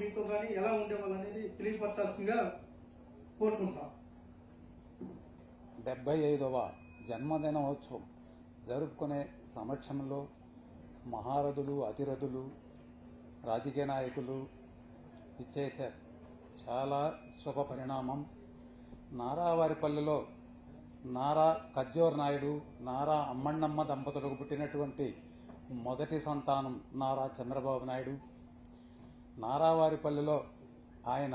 మీతో కానీ ఎలా ఉండేవాళ్ళు అనేది తెలియపరచాల్సిందిగా కోరుకుంటాం. 75వ జన్మదినోత్సవం జరుపుకునే సమక్షంలో మహారథులు, అతిరథులు, రాజకీయ నాయకులు ఇచ్చేశారు. చాలా శుభ పరిణామం. నారావారిపల్లిలో నారా ఖర్జూర్ నాయుడు, నారా అమ్మಣ್ಣమ్మ దంపతులకు పుట్టినటువంటి మొదటి సంతానం నారా చంద్రబాబు నాయుడు. నారావారిపల్లిలో ఆయన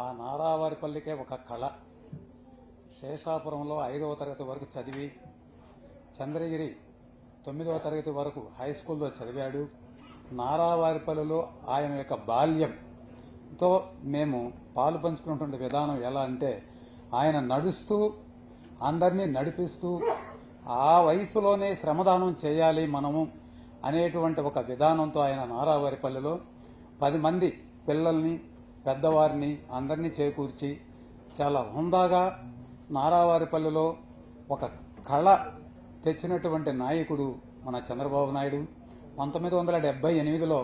ఆ నారావారిపల్లికే ఒక కళ. శేషాపురంలో 5వ తరగతి వరకు చదివి చంద్రగిరి 9వ తరగతి వరకు హై స్కూల్లో చదివాడు. నారావారిపల్లిలో ఆయన యొక్క బాల్యంతో మేము పాలు పంచుకున్నటువంటి విధానం ఎలా అంటే, ఆయన నడుస్తూ అందరినీ నడిపిస్తూ ఆ వయసులోనే శ్రమదానం చేయాలి మనము అనేటువంటి ఒక విధానంతో ఆయన నారావారిపల్లిలో 10 మంది పిల్లల్ని, పెద్దవారిని అందరినీ చేకూర్చి చాలా హుందాగా నారావారిపల్లిలో ఒక కళ తెచ్చినటువంటి నాయకుడు మన చంద్రబాబు నాయుడు. 1978లో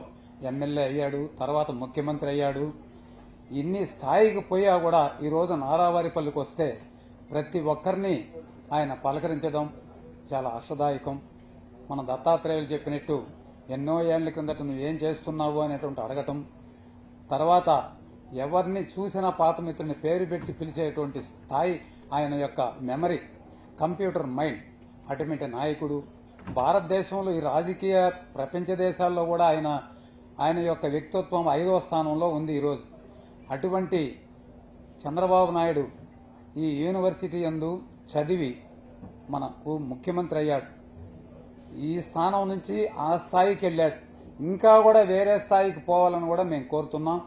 ఎమ్మెల్యే అయ్యాడు, తర్వాత ముఖ్యమంత్రి అయ్యాడు. ఇన్ని స్థాయికి పోయా కూడా ఈరోజు నారావారిపల్లికి వస్తే ప్రతి ఒక్కరిని ఆయన పలకరించడం చాలా హర్షదాయకం. మన దత్తాత్రేయులు చెప్పినట్టు ఎన్నో ఏళ్ల కిందట నువ్వేం చేస్తున్నావు అనేటువంటి అడగటం, తర్వాత ఎవరిని చూసినా పాత మిత్రుని పేరు పెట్టి పిలిచేటువంటి స్థాయి ఆయన యొక్క మెమరీ, కంప్యూటర్ మైండ్. అటువంటి నాయకుడు భారతదేశంలో ఈ రాజకీయ ప్రపంచ దేశాల్లో కూడా ఆయన యొక్క వ్యక్తిత్వం 5వ స్థానంలో ఉంది ఈరోజు. అటువంటి చంద్రబాబు నాయుడు ఈ యూనివర్సిటీ యందు చదివి మనకు ముఖ్యమంత్రి అయ్యాడు. ఈ స్థానం నుంచి ఆ స్థాయికి వెళ్ళాడు. ఇంకా కూడా వేరే స్థాయికి పోవాలని కూడా మేము కోరుతున్నాం.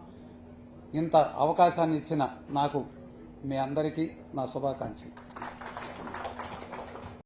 ఇంత అవకాశాన్ని ఇచ్చిన నాకు మీ అందరికీ నా శుభాకాంక్షలు.